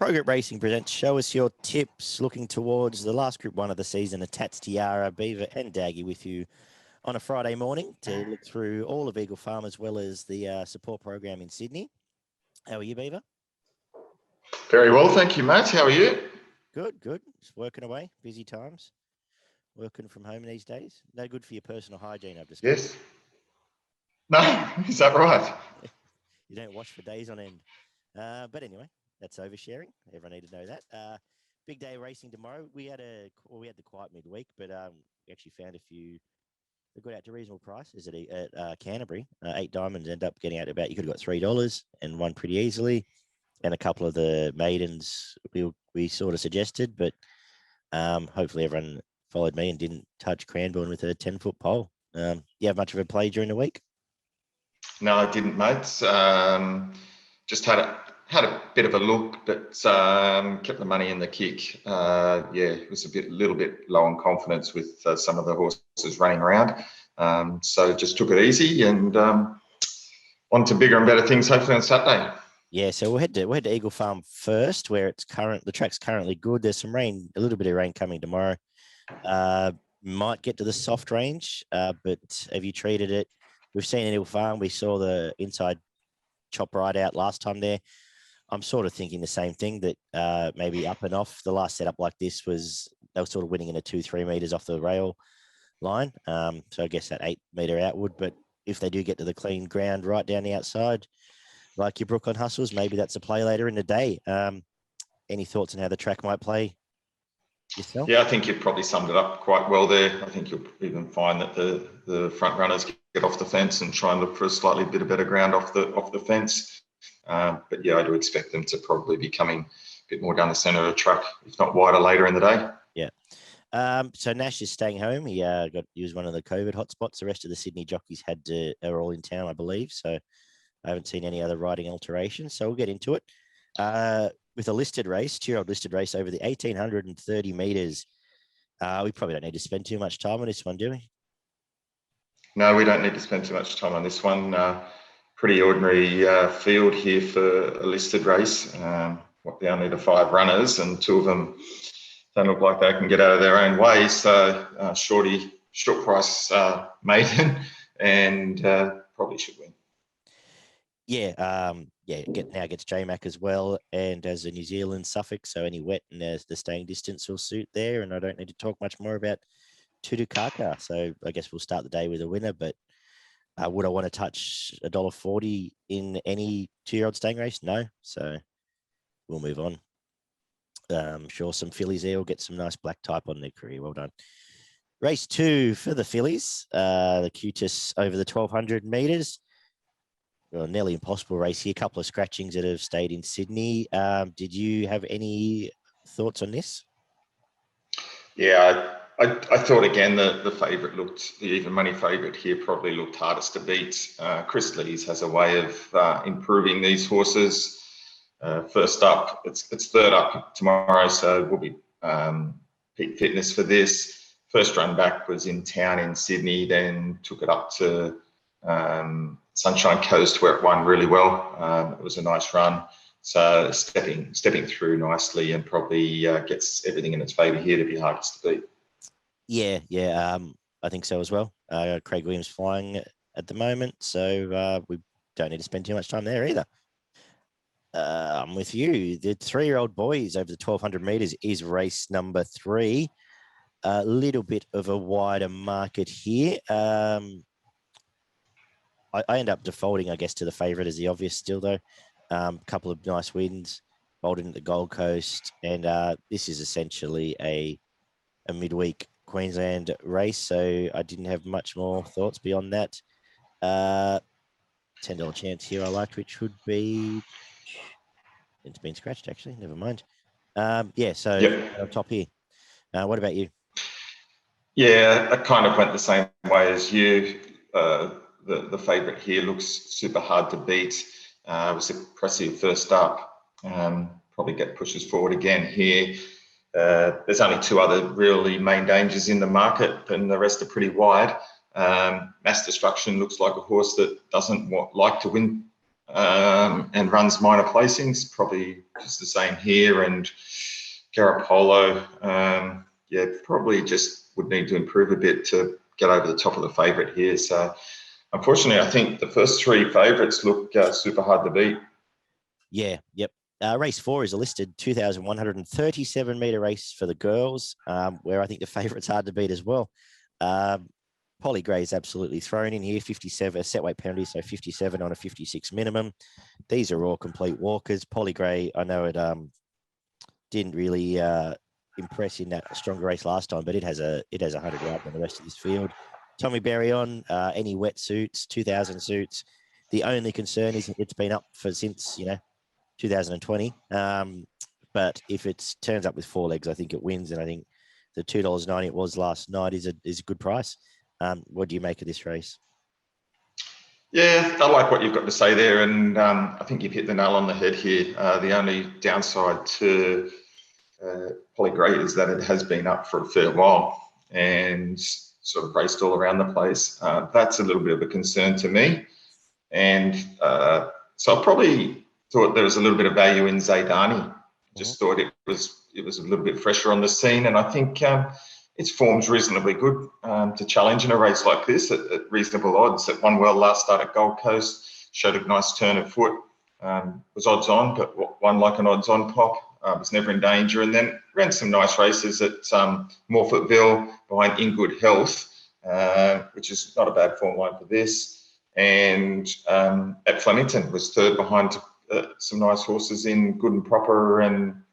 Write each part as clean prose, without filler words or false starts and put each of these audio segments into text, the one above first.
Pro Group Racing presents Show Us Your Tips, looking towards the last Group 1 of the season, the Tatts Tiara, Beaver and Daggy with you on a Friday morning to look through all of Eagle Farm as well as the support program in Sydney. How are you, Beaver? Very well, thank you, Matt. How are you? Good. Just working away, busy times. Working from home these days. No good for your personal hygiene, I've discovered. Yes. No, is that right? You don't wash for days on end. But anyway, that's oversharing. Everyone need to know that. Big day of racing tomorrow. We had the quiet midweek, but we actually found a few that got out to reasonable prices at Canterbury. 8 diamonds end up getting out to about, you could have got $3 and won pretty easily. And a couple of the maidens we sort of suggested, but hopefully everyone followed me and didn't touch Cranbourne with a 10-foot pole. You have much of a play during the week? No, I didn't, mate. Just had a bit of a look, but kept the money in the kick. It was a little bit low on confidence with some of the horses running around. So just took it easy and on to bigger and better things hopefully on Saturday. Yeah, so we'll head to Eagle Farm first, where the track's currently good. There's some rain, a little bit of rain coming tomorrow. Might get to the soft range, but have you treated it? We've seen at Eagle Farm, we saw the inside chop right out last time there. I'm sort of thinking the same thing, that maybe up and off. The last setup like this was, they were sort of winning in a 2-3 meters off the rail line. So I guess that 8 meter outward, but if they do get to the clean ground right down the outside, like your Brooklyn Hustles, maybe that's a play later in the day. Any thoughts on how the track might play yourself? Yeah, I think you've probably summed it up quite well there. I think you'll even find that the front runners get off the fence and try and look for a slightly bit of better ground off the fence. But yeah, I do expect them to probably be coming a bit more down the centre of the track, if not wider later in the day. Yeah. So Nash is staying home. He was one of the COVID hotspots. The rest of the Sydney jockeys are all in town, I believe. So I haven't seen any other riding alterations. So we'll get into it. With a listed race, 2-year-old listed race over the 1,830 meters. We probably don't need to spend too much time on this one, do we? No, we don't need to spend too much time on this one. Pretty ordinary field here for a listed race. They only the 5 runners, and 2 of them don't look like they can get out of their own way. So short price maiden, and probably should win. Yeah, now gets JMac as well, and as a New Zealand suffix, so any wet and the staying distance will suit there, and I don't need to talk much more about Tudukaka. So I guess we'll start the day with a winner, but would I want to touch $1.40 in any 2-year-old staying race? No, so we'll move on. Sure, some fillies there will get some nice black type on their career. Well done. Race 2 for the fillies, the Cutis over the 1,200 meters. Well, nearly impossible race here. A couple of scratchings that have stayed in Sydney. Did you have any thoughts on this? Yeah, I thought again the favourite looked, the even money favourite here probably looked hardest to beat. Chris Lees has a way of improving these horses. First up, it's third up tomorrow, so we'll be peak fitness for this. First run back was in town in Sydney, then took it up to Sunshine Coast where it won really well. It was a nice run. So stepping through nicely, and probably gets everything in its favour here to be hardest to beat. Yeah, I think so as well. Craig Williams flying at the moment, so we don't need to spend too much time there either. I'm with you. The 3-year-old boys over the 1,200 meters is race number 3. A little bit of a wider market here. I end up defaulting, I guess, to the favourite as the obvious still, though. Couple of nice wins, Bolton at the Gold Coast, and this is essentially a midweek Queensland race, so I didn't have much more thoughts beyond that. $10 chance here I liked, which would be... It's been scratched, actually. Never mind. Yep. On top here. What about you? Yeah, I kind of went the same way as you. The favourite here looks super hard to beat. It was impressive first up. Probably get pushes forward again here. There's only 2 other really main dangers in the market, and the rest are pretty wide. Mass Destruction looks like a horse that doesn't like to win and runs minor placings, probably just the same here. And Garapolo, yeah, probably just would need to improve a bit to get over the top of the favourite here. So unfortunately, I think the first three favourites look super hard to beat. Yeah, yep. Race 4 is a listed 2,137 metre race for the girls, where I think the favourite's hard to beat as well. Polly Gray's absolutely thrown in here, 57, a set weight penalty, so 57 on a 56 minimum. These are all complete walkers. Polly Gray, I know it didn't really impress in that stronger race last time, but it has 100 yards on the rest of this field. Tommy Berrion, any wetsuits, 2,000 suits. The only concern is it's been up for since 2020. But if it turns up with 4 legs, I think it wins, and I think the $2.90 it was last night is a good price. What do you make of this race? Yeah, I like what you've got to say there, and I think you've hit the nail on the head here. The only downside to Polly Gray is that it has been up for a fair while and sort of raced all around the place. That's a little bit of a concern to me, and so I probably thought there was a little bit of value in Zaydani. Just thought it was a little bit fresher on the scene, and I think its form's reasonably good to challenge in a race like this at reasonable odds. It won well last start at Gold Coast, showed a nice turn of foot, was odds on, but won like an odds on pop. Was never in danger, and then ran some nice races at Morfettville behind In Good Health, which is not a bad form line for this. And at Flemington was third behind some nice horses in Good and Proper and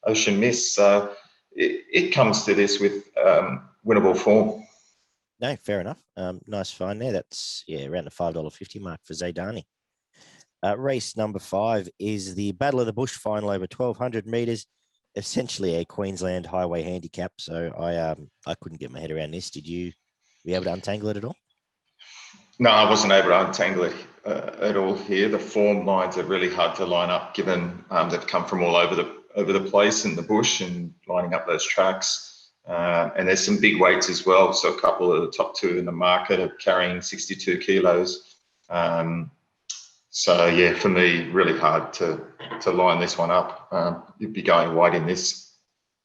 Ocean Mist. So it comes to this with winnable form. No, fair enough. Nice find there. That's around the $5.50 mark for Zaydani. Race number 5 is the Battle of the Bush final over 1,200 metres, essentially a Queensland highway handicap. So I couldn't get my head around this. Did you be able to untangle it at all? No, I wasn't able to untangle it at all here. The form lines are really hard to line up, given they've come from all over the place in the bush and lining up those tracks. And there's some big weights as well. So a couple of the top 2 in the market are carrying 62 kilos. So yeah, for me, really hard to line this one up. You'd be going wide in this.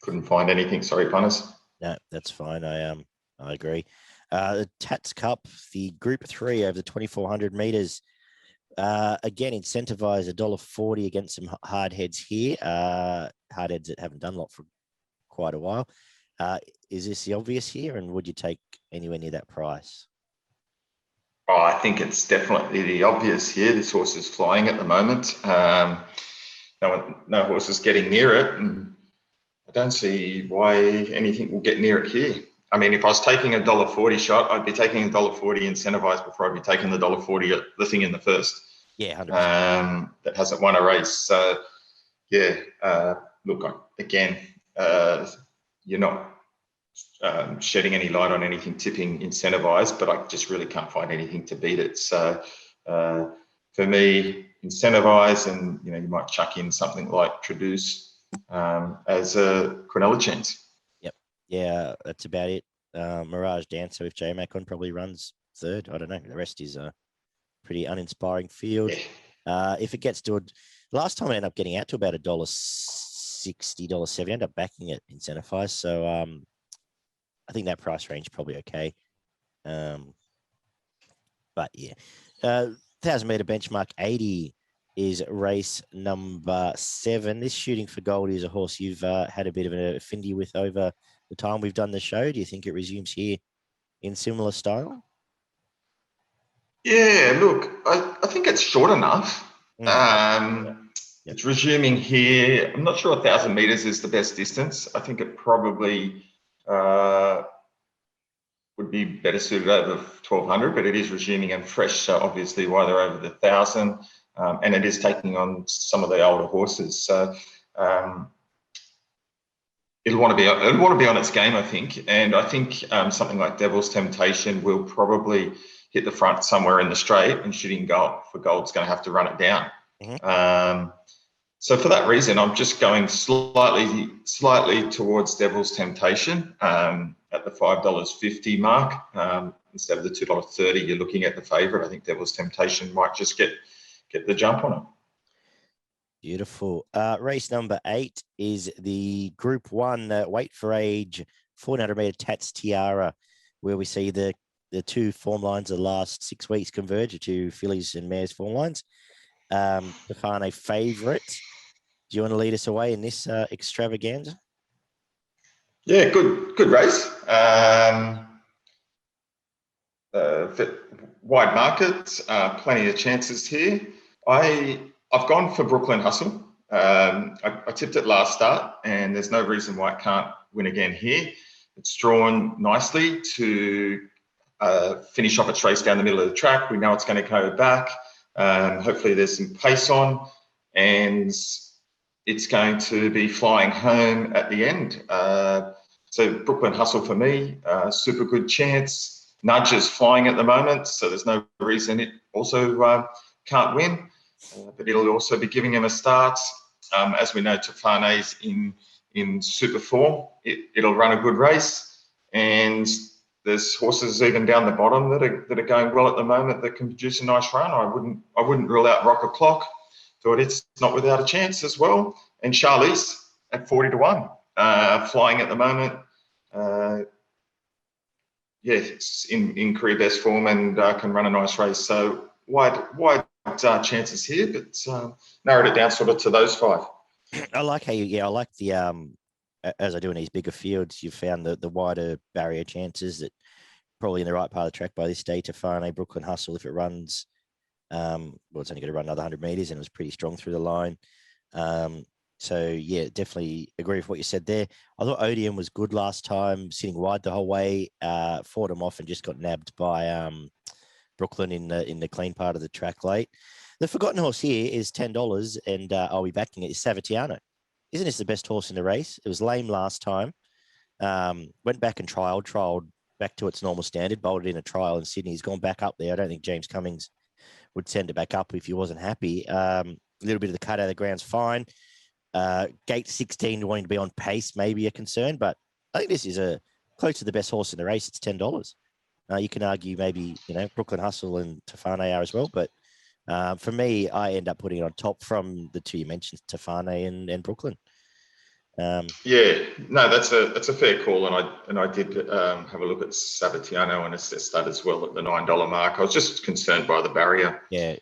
Couldn't find anything. Sorry, punters. No, that's fine. I agree. The Tatts Cup, the Group 3 over the 2,400 metres. Again, incentivise $1.40 against some hard heads here. Hard heads that haven't done a lot for quite a while. Is this the obvious here, and would you take anywhere near that price? Oh, I think it's definitely the obvious here. This horse is flying at the moment. No horse is getting near it, and I don't see why anything will get near it here. I mean, if I was taking a $1.40 shot, I'd be taking a $1.40 incentivized before I'd be taking the $1.40 at the thing in the first. Yeah, 100%. That hasn't won a race. So, yeah, look, again, you're not shedding any light on anything tipping incentivized, but I just really can't find anything to beat it. So, for me, incentivize, and you might chuck in something like Traduce as a Quinella chance. Yep. Yeah, that's about it. Mirage Dancer with J-Mac on probably runs third. I don't know. The rest is a pretty uninspiring field. Yeah. If it gets to last time, I ended up getting out to about $1.60, $1.70. I ended up backing it incentivized. So I think that price range is probably okay. But yeah, 1,000 meter benchmark 80 is race number 7. This Shooting for Gold is a horse you've had a bit of an affinity with over the time we've done the show. Do you think it resumes here in similar style? Yeah, look, I think it's short enough. It's resuming here. I'm not sure 1,000 meters is the best distance. I think it probably would be better suited over 1,200, but it is resuming and fresh. So obviously why they're over the 1,000, and it is taking on some of the older horses. So it'll want to be on its game, I think. And I think something like Devil's Temptation will probably hit the front somewhere in the straight, and Shooting for Gold's going to have to run it down. Mm-hmm. So for that reason, I'm just going slightly towards Devil's Temptation at the $5.50 mark. Instead of the $2.30, you're looking at the favourite. I think Devil's Temptation might just get get the jump on it. Beautiful. Race number 8 is the Group 1 weight for age 400-meter Tatts Tiara, where we see the two form lines of the last 6 weeks converge, the two fillies and mares form lines. Stefano favourite. Do you want to lead us away in this extravaganza? Yeah, good race. Wide market, plenty of chances here. I've gone for Brooklyn Hustle. I tipped it last start, and there's no reason why it can't win again here. It's drawn nicely to finish off its race down the middle of the track. We know it's going to go back. Hopefully there's some pace on, and it's going to be flying home at the end. So Brooklyn Hustle for me, super good chance. Nudge is flying at the moment, so there's no reason it also can't win. But it'll also be giving him a start. As we know, Tafane's in super form. It'll run a good race, and there's horses even down the bottom that are going well at the moment that can produce a nice run. I wouldn't rule out Rock O'Clock. Thought it's not without a chance as well. And Charlize at 40-1, flying at the moment. It's in career best form and can run a nice race. So wide chances here, but narrowed it down sort of to those 5. I like how I like the as I do in these bigger fields, you've found the wider barrier chances that probably in the right part of the track by this stage. Tefane, Brooklyn Hustle, if it runs, it's only going to run another 100 meters, and it was pretty strong through the line. So yeah, definitely agree with what you said there. I thought Odium was good last time, sitting wide the whole way, fought him off and just got nabbed by Brooklyn in the clean part of the track late. The forgotten horse here is $10, and I'll be backing it. Is Savatiano. Isn't this the best horse in the race? It was lame last time. Went back and trialed back to its normal standard, bolted in a trial in Sydney. He's gone back up there. I don't think James Cummings would send it back up if he wasn't happy. A little bit of the cut out of the ground's fine. Gate 16 wanting to be on pace may be a concern, but I think this is close to the best horse in the race. It's $10. You can argue maybe, Brooklyn Hustle and Tefane are as well, but for me, I end up putting it on top from the two you mentioned, Tefane and Brooklyn. That's a fair call, and I did have a look at Sabatiano and assess that as well at the $9 mark. I was just concerned by the barrier. Yeah,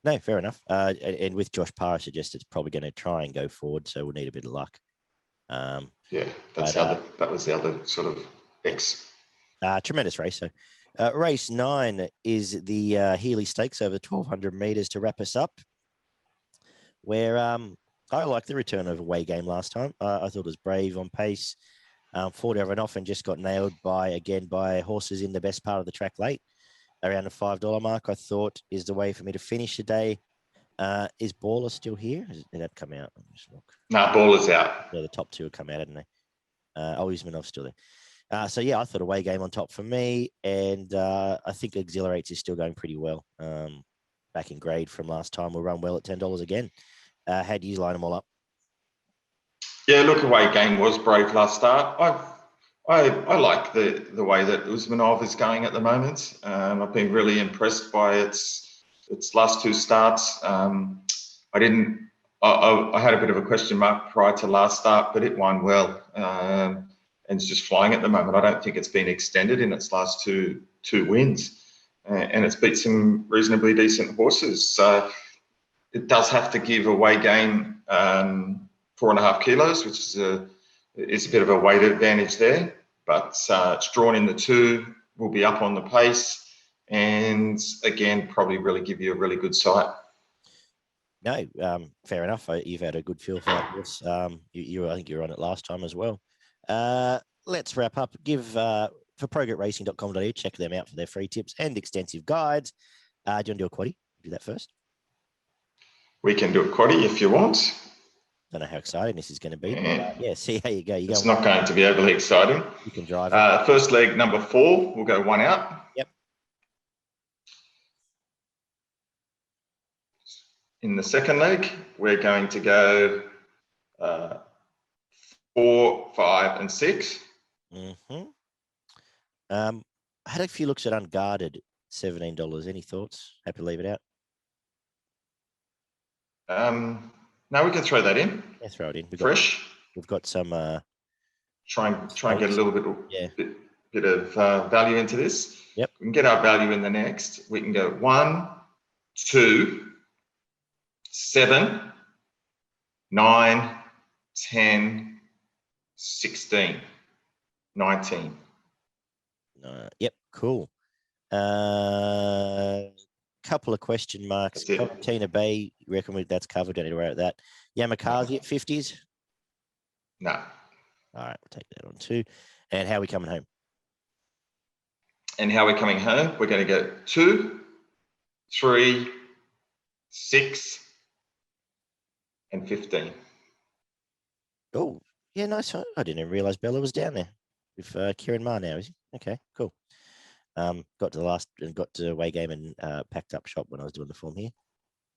No, fair enough. And with Josh Parr, I suggest it's probably going to try and go forward, so we'll need a bit of luck. That was the other sort of X. Tremendous race. So, race 9 is the Healy Stakes over 1,200 meters to wrap us up, where I like the return of away game last time. I thought it was brave on pace, fought over and off, and just got nailed by horses in the best part of the track late. Around the $5 mark, I thought is the way for me to finish the day. Is Baller still here? Did that come out? Let me just look. No, Baller's out. Yeah, the top 2 have come out, hadn't they? Usmanov's still there. So yeah, I thought away game on top for me, and I think Exhilarates is still going pretty well. Back in grade from last time, will run well at $10 again. How do you line them all up? Yeah, look, away game was brave last start. I like the way that Usmanov is going at the moment. I've been really impressed by its last 2 starts. I had a bit of a question mark prior to last start, but it won well, and it's just flying at the moment. I don't think it's been extended in its last two wins, and it's beat some reasonably decent horses. So it does have to give away game 4.5 kilos, which is a bit of a weight advantage there, but it's drawn in the 2, will be up on the pace, and again, probably really give you a really good sight. No, fair enough. You've had a good feel for that horse. I think you were on it last time as well. Let's wrap up. Give for progetracing.com.au, check them out for their free tips and extensive guides. Do you want to do a quaddie? Do that first. We can do a quaddie if you want. Don't know how exciting this is going to be. But, see how you go. It's not going to be overly exciting. You can drive it. First leg, number 4, we'll go 1 out. Yep. In the second leg, we're going to go 4, 5, and 6. I had a few looks at Unguarded. $17. Any thoughts? Happy to leave it out. No, we can throw that in. Yeah, throw it in. We've got some. Try and get a little bit of value into this. Yep. We can get our value in the next. We can go 1, 2, 7, 9, 10, 16, 19. Yep, cool. Couple of question marks. Tina Bay, you reckon that's covered? Don't need to worry about that. Yamakasi at 50s? No. All right, we'll take that on too. And how are we coming home? We're going to go 2, 3, 6, and 15. Oh, yeah, nice. I didn't even realize Bella was down there with Kieran Ma now, is he? Okay, cool. Got to away game and packed up shop when I was doing the form here.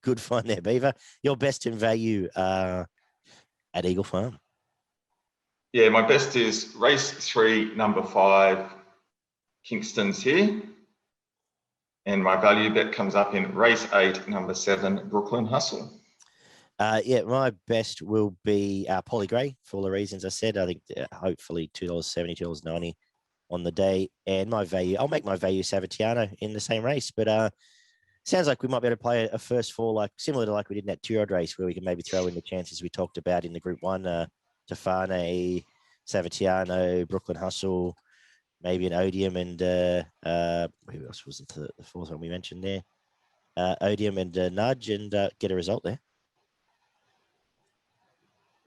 Good find there, Beaver. Your best in value at Eagle Farm. Yeah, my best is race 3, number 5, Kingston's here. And my value bet comes up in race 8, number 7, Brooklyn Hustle. Yeah, my best will be Polly Gray for all the reasons I said. I think hopefully $2.70, $2.90 on the day. And my value, I'll make my value Civic Stakes in the same race. But sounds like we might be able to play a first four, similar to we did in that 2-year-old race, where we can maybe throw in the chances we talked about in the Group 1, Tofane, Civic Stakes, Brooklyn Hustle, maybe an Odium, and who else was the fourth one we mentioned there? Odium and Nudge, and get a result there.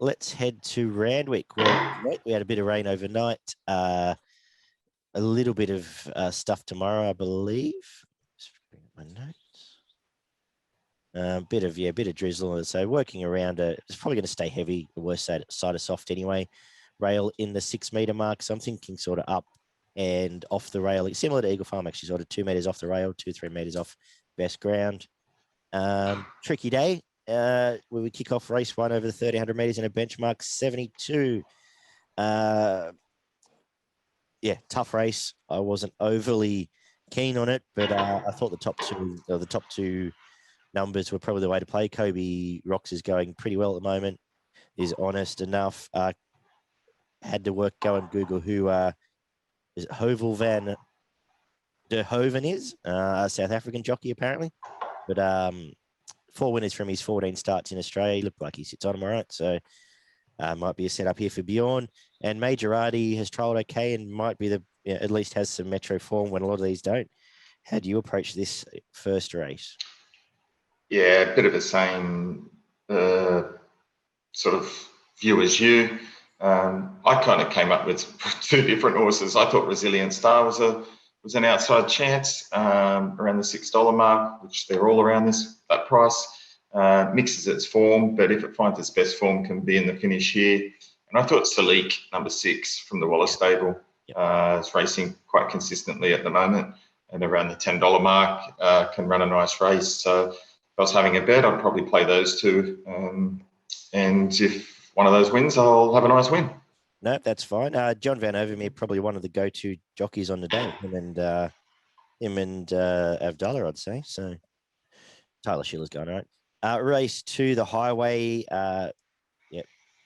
Let's head to Randwick, where we had a bit of rain overnight. A little bit of stuff tomorrow, I believe. Just bring up my notes. Bit of drizzle. So working around, it's probably going to stay heavy. The worst side of soft anyway. Rail in the 6 meter mark. So I'm thinking sort of up and off the rail, similar to Eagle Farm, actually, sort of 2 meters off the rail, 2-3 meters off best ground. Tricky day. Where we kick off race 1 over the 1,300 meters in a benchmark 72. Tough race. I wasn't overly keen on it, but I thought the top two numbers were probably the way to play. Kobe Rocks is going pretty well at the moment. Is honest enough. Had to go and Google who is it Hovel van der Hoven is, a South African jockey apparently. But 4 winners from his 14 starts in Australia. He looked like he sits on them all right. So might be a setup here for Bjorn. And Majorati has trialled okay and might be at least has some metro form when a lot of these don't. How do you approach this first race? Yeah, a bit of the same sort of view as you. I kind of came up with 2 different horses. I thought Resilient Star was an outside chance around the $6 mark, which they're all around that price. Mixes its form, but if it finds its best form, can be in the finish here. And I thought Salik, number 6 from the Wallace stable, is racing quite consistently at the moment, and around the $10 mark can run a nice race. So if I was having a bet, I'd probably play those 2. And if one of those wins, I'll have a nice win. No, that's fine. John Van Overmeer, probably one of the go-to jockeys on the day. Him and Avdallah, I'd say. So Tyler Schiller's going all right. Race 2, the highway.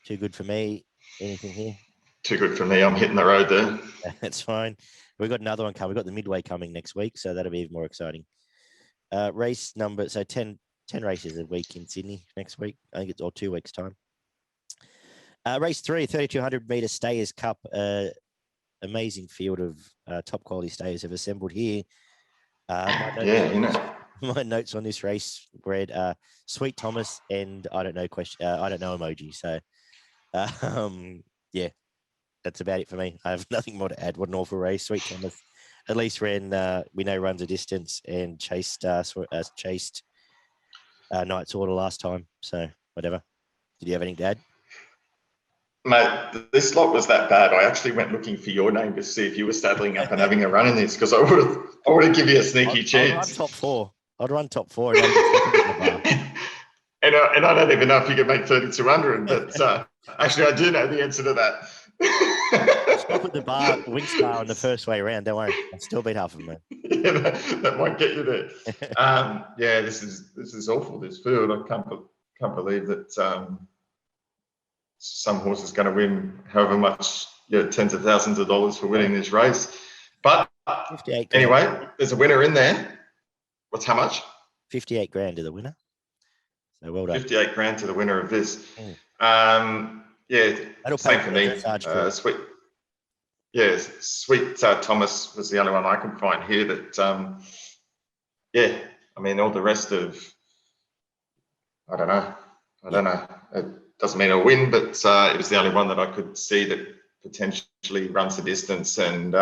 Too good for me. Anything here? Too good for me. I'm hitting the road there. That's fine. We've got another one coming. We've got the Midway coming next week, so that'll be even more exciting. Race number, so 10 races a week in Sydney next week. I think it's all 2 weeks' time. Race 3, 3,200 meter Stayers Cup. Amazing field of top quality stayers have assembled here. My notes on this race read Sweet Thomas and I don't know emoji. So that's about it for me. I have nothing more to add. What an awful race. Sweet Thomas at least we know runs a distance and chased Knight's Order last time. So whatever. Did you have anything to add? Mate, this lot was that bad. I actually went looking for your name to see if you were saddling up and having a run in this, because I would have given you a sneaky chance. I'd run top 4. And, and I don't even know if you could make 3,200, but actually I do know the answer to that. Stop at the bar, Wingstar on the first way around. Don't worry, I'll still beat half of them. Yeah, that might get you there. Yeah, this is awful. This field, I can't believe that some horse is going to win however much, tens of thousands of dollars for winning this race. But 58 grand. Anyway, there's a winner in there. What's how much? 58 grand to the winner. So well done. 58 grand to the winner of this. Yeah, That'll same pay for me. Sweet. Yeah, Sweet Thomas was the only one I can find here that, yeah, I mean, all the rest of, I don't know. It doesn't mean a win, but it was the only one that I could see that potentially runs the distance and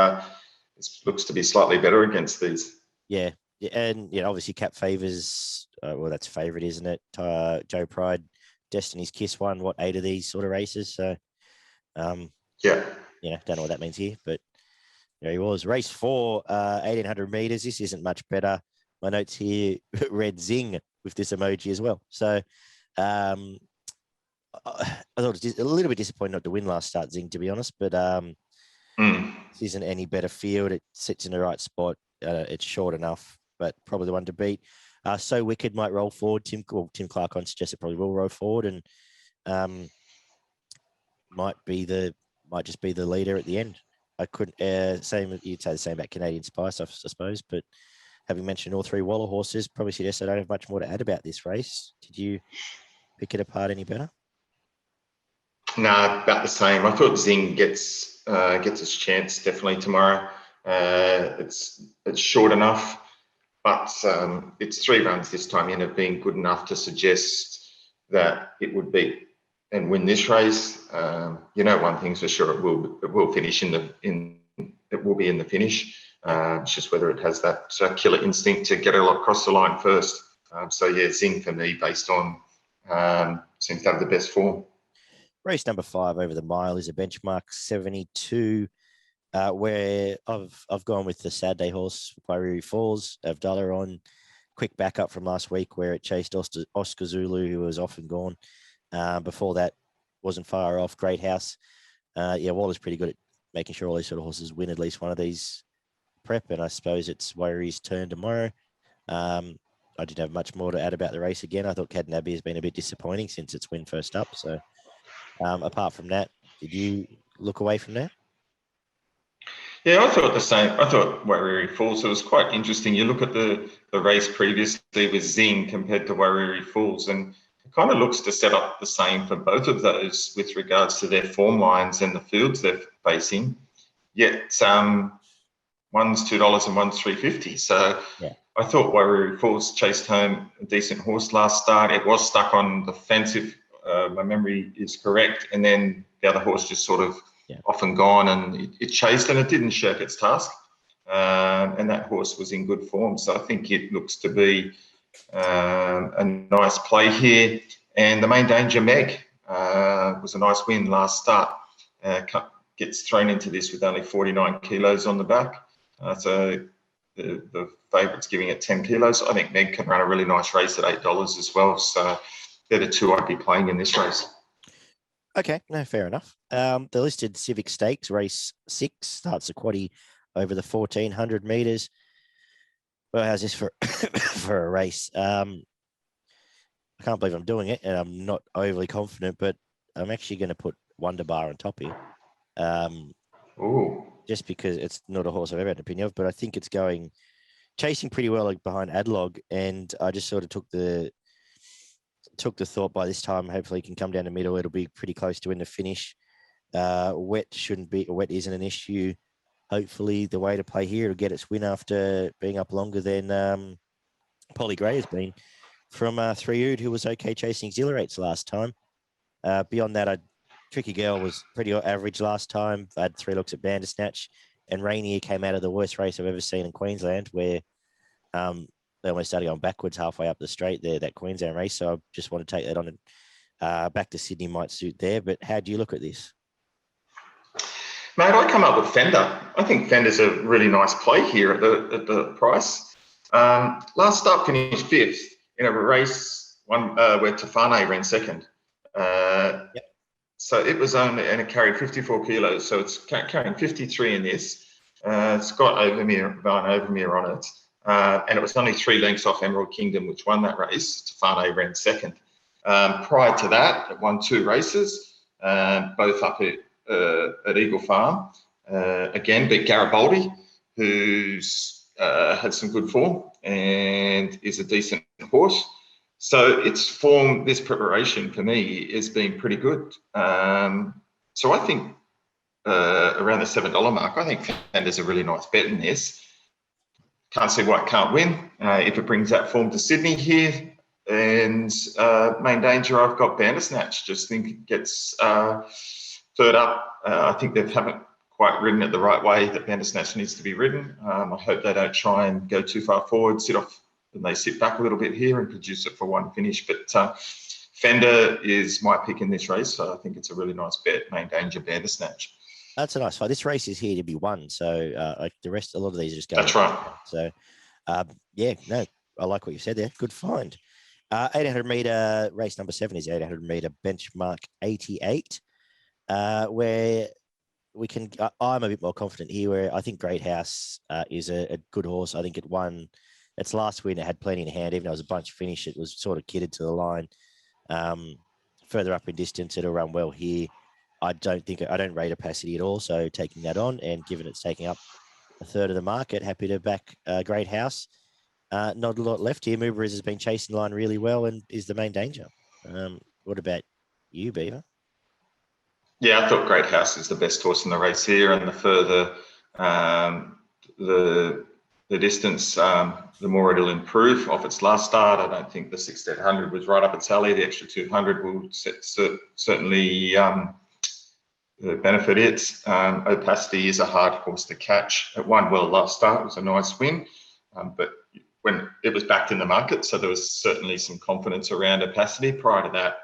looks to be slightly better against these. Yeah. And, obviously Cap favours, well, that's favourite, isn't it? Joe Pride, Destiny's Kiss won, 8 of these sort of races. So, yeah. Don't know what that means here, but there he was. Race 4, 1,800 metres. This isn't much better. My notes here read zing with this emoji as well. So I thought it was a little bit disappointing not to win last start, zing, to be honest. But this isn't any better field. It sits in the right spot. It's short enough, but probably the one to beat. So Wicked might roll forward. Tim Clark on suggested probably will roll forward and might just be the leader at the end. I couldn't you'd say the same about Canadian Spice, I suppose, but having mentioned all 3 Waller horses, probably suggest I don't have much more to add about this race. Did you pick it apart any better? No, about the same. I thought Zing gets its chance definitely tomorrow. It's short enough, but its 3 runs this time in have been good enough to suggest that it would beat and win this race. One thing's for sure, it will finish it will be in the finish. It's just whether it has that killer instinct to get it across the line first. Zing for me, based on seems to have the best form. Race number 5 over the mile is a benchmark 72, where I've gone with the Saturday horse, Wairiri Falls, Avdallah on. Quick backup from last week where it chased Oscar Zulu, who was off and gone. Before that, wasn't far off. Great House. Waller's pretty good at making sure all these sort of horses win at least one of these prep, and I suppose it's Wairiri's turn tomorrow. I didn't have much more to add about the race again. I thought Cadnaby has been a bit disappointing since its win first up. So apart from that, did you look away from that? Yeah, I thought the same. I thought Wairiri Falls, it was quite interesting. You look at the race previously with Zing compared to Wairiri Falls, and it kind of looks to set up the same for both of those with regards to their form lines and the fields they're facing. Yet one's $2 and one's $3.50. So yeah. I thought Wairiri Falls chased home a decent horse last start. It was stuck on the fence, if my memory is correct, and then the other horse just sort of off and gone, and it chased and it didn't shirk its task. And that horse was in good form. So I think it looks to be a nice play here. And the Main Danger Meg was a nice win last start. Gets thrown into this with only 49 kilos on the back. So the favourite's giving it 10 kilos. I think Meg can run a really nice race at $8 as well. So they're the 2 I'd be playing in this race. Okay, no, fair enough. The listed Civic Stakes, race 6, starts a quaddie over the 1,400 metres. Well, how's this for for a race? I can't believe I'm doing it, and I'm not overly confident, but I'm actually going to put Wonderbar on top here. Just because it's not a horse I've ever had an opinion of, but I think it's chasing pretty well behind Adlog, and I just sort of took the thought by this time, hopefully it can come down the middle. It'll be pretty close to in the finish. Wet isn't an issue. Hopefully the way to play here, it'll get its win after being up longer than Polly Gray has been from 3 Ood, who was okay chasing Exhilarates last time. Beyond that, Tricky Girl was pretty average last time. I had 3 looks at Bandersnatch, and Rainier came out of the worst race I've ever seen in Queensland, where they almost started going backwards halfway up the straight there, that Queensland race. So I just want to take that on and back to Sydney might suit there. But how do you look at this? Mate, I come up with Fender. I think Fender's a really nice play here at the price. Last start finished 5th in a race where Tafane ran 2nd. So it was only, and it carried 54 kilos. So it's carrying 53 in this. It's got Overmere on it. And it was only 3 lengths off Emerald Kingdom, which won that race. Tefane ran second. Prior to that, it won 2 races, both up at Eagle Farm. Again, beat Garibaldi, who's had some good form and is a decent horse. So its form, this preparation for me, has been pretty good. So I think around the $7 mark, I think Fender's a really nice bet in this. Can't see why it can't win if it brings that form to Sydney here. And main danger, I've got Bandersnatch. Just think it gets third up. I think they haven't quite ridden it the right way that Bandersnatch needs to be ridden. I hope they don't try and go too far forward, sit off, and they sit back a little bit here and produce it for one finish. But Fender is my pick in this race, so I think it's a really nice bet. Main danger, Bandersnatch. That's a nice fight. This race is here to be won, so like the rest, a lot of these are just going. That's right. So, yeah, no, I like what you said there. Good find. 800 meter race number 7 is 800 meter benchmark 88, where we can. I'm a bit more confident here. Where I think Great House is a good horse. I think it won its last win. It had plenty in hand, even though it was a bunch finish. It was sort of kitted to the line. Further up in distance, it'll run well here. I don't rate opacity at all. So taking that on, and given it's taking up a third of the market, happy to back Great House. Not a lot left here. Mover has been chasing the line really well and is the main danger. What about you, Beaver? Yeah, I thought Great House is the best horse in the race here, and the further the distance, the more it'll improve off its last start. I don't think the 1600 was right up its alley. The extra 200 will certainly benefit it. Opacity is a hard horse to catch. It won well last start. It was a nice win, but when it was backed in the market, so there was certainly some confidence around Opacity. Prior to that,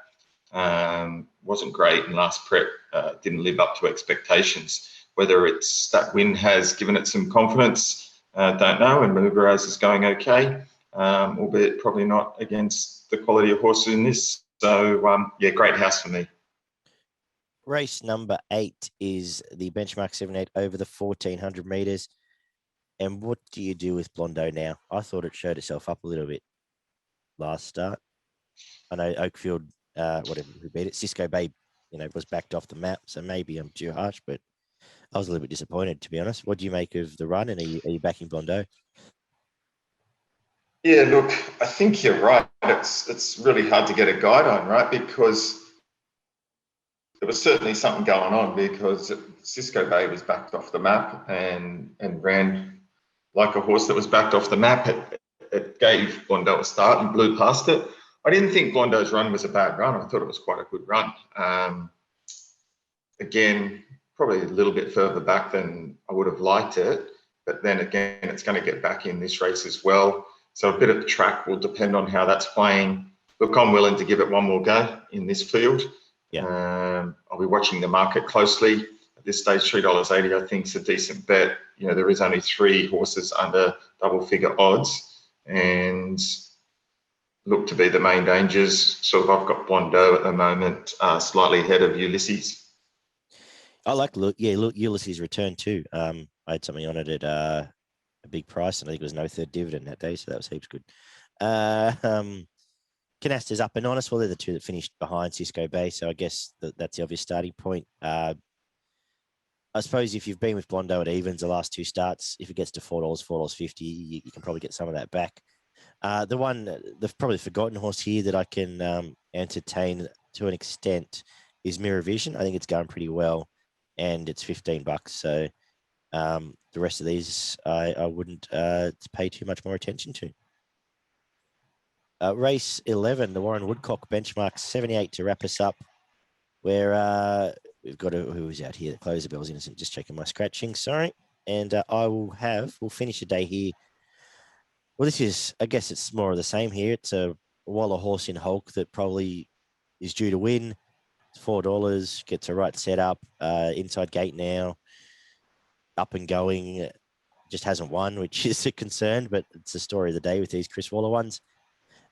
wasn't great, and last prep didn't live up to expectations. Whether it's that win has given it some confidence, don't know, and Mubaraz is going okay, albeit probably not against the quality of horses in this. So, yeah, Great House for me. Race number 8 is the benchmark 78 over the 1400 meters. And what do you do with Blondo now? I thought it showed itself up a little bit last start. I know Oakfield, who beat it, Cisco Bay, was backed off the map. So maybe I'm too harsh, but I was a little bit disappointed, to be honest. What do you make of the run, and are you backing Blondo? Yeah, look, I think you're right. It's really hard to get a guide on, right? Because there was certainly something going on, because Cisco Bay was backed off the map and ran like a horse that was backed off the map. It gave Blondo a start and blew past it. I didn't think Blondo's run was a bad run. I thought it was quite a good run. Again, probably a little bit further back than I would have liked it. But then again, it's going to get back in this race as well. So a bit of the track will depend on how that's playing. Look, I'm willing to give it one more go in this field. Yeah. I'll be watching the market closely. At this stage, $3.80, I think, is a decent bet. There is only 3 horses under double-figure odds, and look to be the main dangers. Sort of, I've got Blondo at the moment, slightly ahead of Ulysses. I like Ulysses' return too. I had something on it at a big price, and I think it was no third dividend that day, so that was heaps good. Canaster's up and honest. Well, they're the 2 that finished behind Cisco Bay, so I guess that's the obvious starting point. I suppose if you've been with Blondo at evens the last 2 starts, if it gets to $4, $4.50, you can probably get some of that back. The probably forgotten horse here that I can entertain to an extent is Mirror Vision. I think it's going pretty well, and it's $15. So the rest of these I wouldn't pay too much more attention to. Race 11, the Warren Woodcock benchmark 78 to wrap us up, where we've got who's out here? The closer bell's innocent. Just checking my scratching. Sorry. And we'll finish the day here. Well, I guess it's more of the same here. It's a Waller horse in Hulk that probably is due to win. It's $4, gets a right setup, inside gate now, up and going. Just hasn't won, which is a concern, but it's the story of the day with these Chris Waller ones.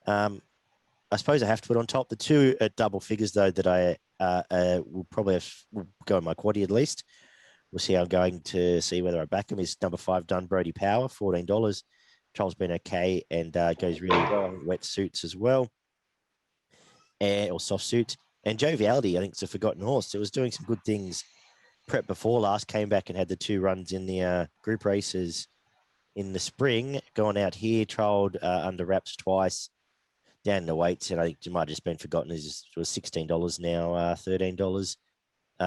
I suppose I have to put on top the 2 at double figures, though, that I will probably will go in my quaddie at least. we'll see. I'm going to see whether I back him. Is number 5, Dun Brody Power, $14. Trial's been okay and goes really well. Wet suits as well, or soft suits. And Joviality, I think it's a forgotten horse. It was doing some good things prep before last, came back and had the 2 runs in the group races in the spring, gone out here, trialled under wraps twice, down in the weights, and I think it might have just been forgotten. It was $16 now, $13.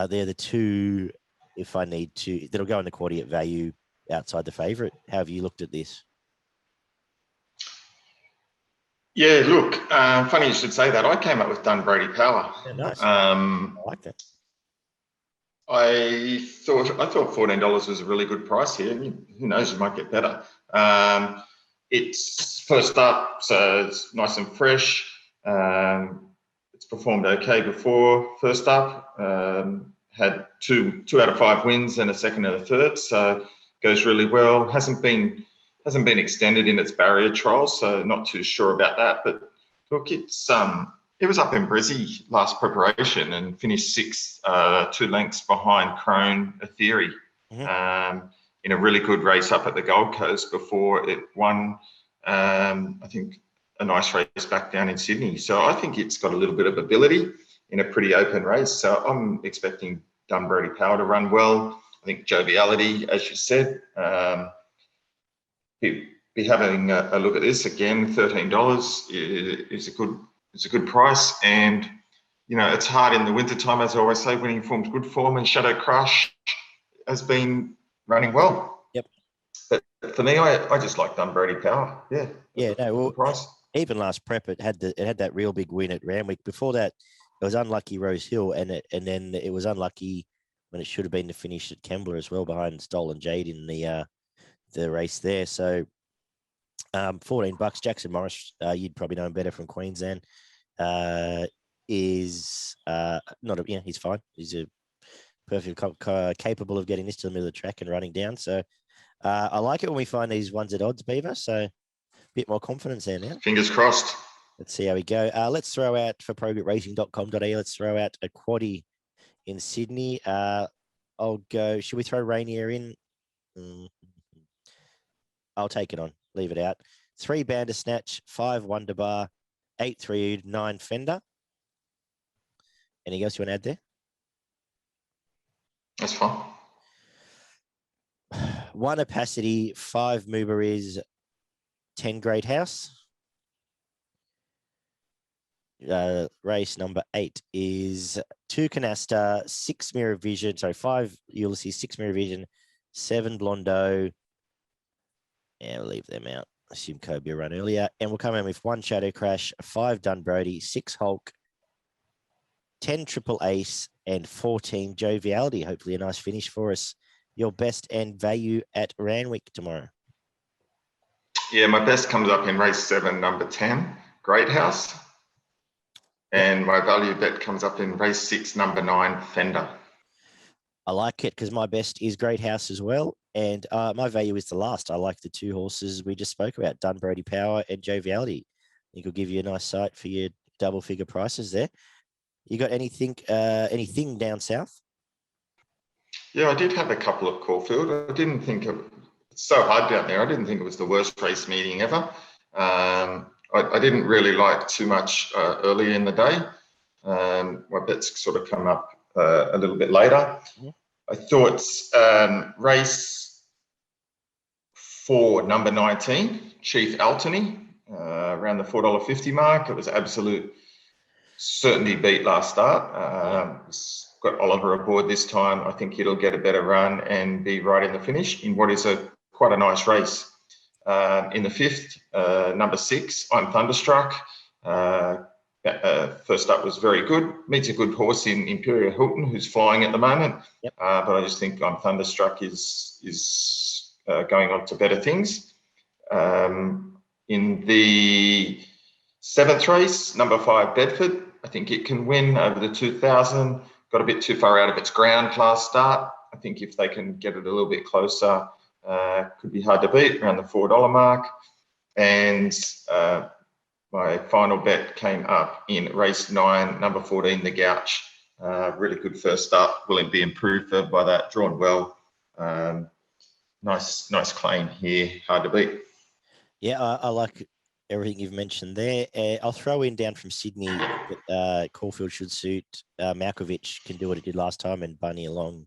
They're the 2, if I need to, that'll go in the quaddy at value outside the favourite. How have you looked at this? Yeah, look, funny you should say that. I came up with Dun Brody Power. Yeah, nice. I like that. I thought $14 was a really good price here. Who knows, you might get better. It's first up, so it's nice and fresh. It's performed okay before first up. Had two out of 5 wins and a second and a third, so goes really well. Hasn't been extended in its barrier trials, so not too sure about that. But look, it was up in Brizzy last preparation and finished 6th, 2 lengths behind Crone A Theory, in a really good race up at the Gold Coast before it won, I think, a nice race back down in Sydney. So I think it's got a little bit of ability in a pretty open race. So I'm expecting Dun Brody Power to run well. I think Joviality, as you said, be having a look at this again. $13 is a good price, and it's hard in the wintertime, as I always say. Winning form's good form, and Shadow Crush has been running well. Yep. But for me, I just like Dun Brody Power. Yeah. Yeah. No. Well, price. Even last prep, it had that real big win at Randwick. Before that, it was unlucky Rose Hill, and then it was unlucky when it should have been to finish at Kembla as well, behind Stolen Jade in the race there. So $14. Jackson Morris, you'd probably know him better from Queensland, is not a, he's fine. He's a perfectly capable of getting this to the middle of the track and running down. So I like it when we find these ones at odds, Beaver. So a bit more confidence there now. Fingers crossed. Let's see how we go. Let's throw out for progretracing.com.au. Let's throw out a quaddie in Sydney. I'll go. Should we throw Rainier in? I'll take it on. Leave it out. 3 Bandersnatch, 5 Wonderbar, 8 3 9 Fender. Anything else you want to add there? That's fine. 1 Opacity, 5 Mubariz, 10 Great House. Race number 8 is 2 Canasta, 6 Mirror Vision. Sorry, 5 Ulysses, 6 Mirror Vision, 7 Blondo. Yeah, we'll leave them out. Assume Kobe will run earlier. And we'll come in with 1 Shadow Crash, 5 Dun Brody, 6 Hulk, 10 Triple Ace, and 14 Joviality. Hopefully a nice finish for us. Your best and value at Randwick tomorrow. Yeah, my best comes up in race 7, number 10, Great House. And my value bet comes up in race 6, number 9, Fender. I like it because my best is Great House as well. And my value is the last. I like the 2 horses we just spoke about, Dun Brody Power and Joviality. I think it'll give you a nice sight for your double figure prices there. You got anything down south? Yeah, I did have a couple at Caulfield. I didn't think it's so hard down there. I didn't think it was the worst race meeting ever. I didn't really like too much early in the day. My bets sort of come up a little bit later. Yeah. I thought race 4, number 19, Chief Altony, around the $4.50 mark. It was absolute certainty beat last start. Got Oliver aboard this time. I think it'll get a better run and be right in the finish in what is quite a nice race. In the 5th, number 6, I'm Thunderstruck. First up was very good. Meets a good horse in Imperial Hilton, who's flying at the moment. Yep. But I just think I'm Thunderstruck is going on to better things. In the 7th race, number 5, Bedford. I think it can win over the 2,000. Got a bit too far out of its ground last start. I think if they can get it a little bit closer, could be hard to beat, around the $4 mark. And my final bet came up in race 9, number 14, the Gouch. Really good first up. Will it be improved by that? Drawn well. Nice claim here, hard to beat. Yeah, I like everything you've mentioned there. I'll throw in down from Sydney that Caulfield should suit. Malkovich can do what he did last time and bunny along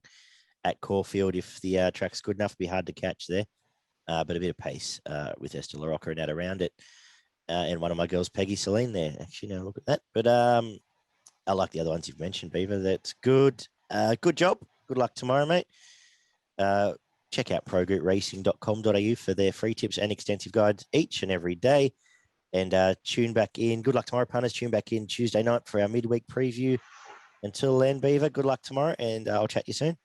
at Caulfield if the track's good enough. Be hard to catch there, but a bit of pace with Esther LaRocca and out around it. And one of my girls, Peggy Celine, there. Actually, now look at that. But I like the other ones you've mentioned, Beaver. That's good. Good job. Good luck tomorrow, mate. Check out progroupracing.com.au for their free tips and extensive guides each and every day. And tune back in. Good luck tomorrow, punters. Tune back in Tuesday night for our midweek preview. Until then, Beaver, good luck tomorrow, and I'll chat to you soon.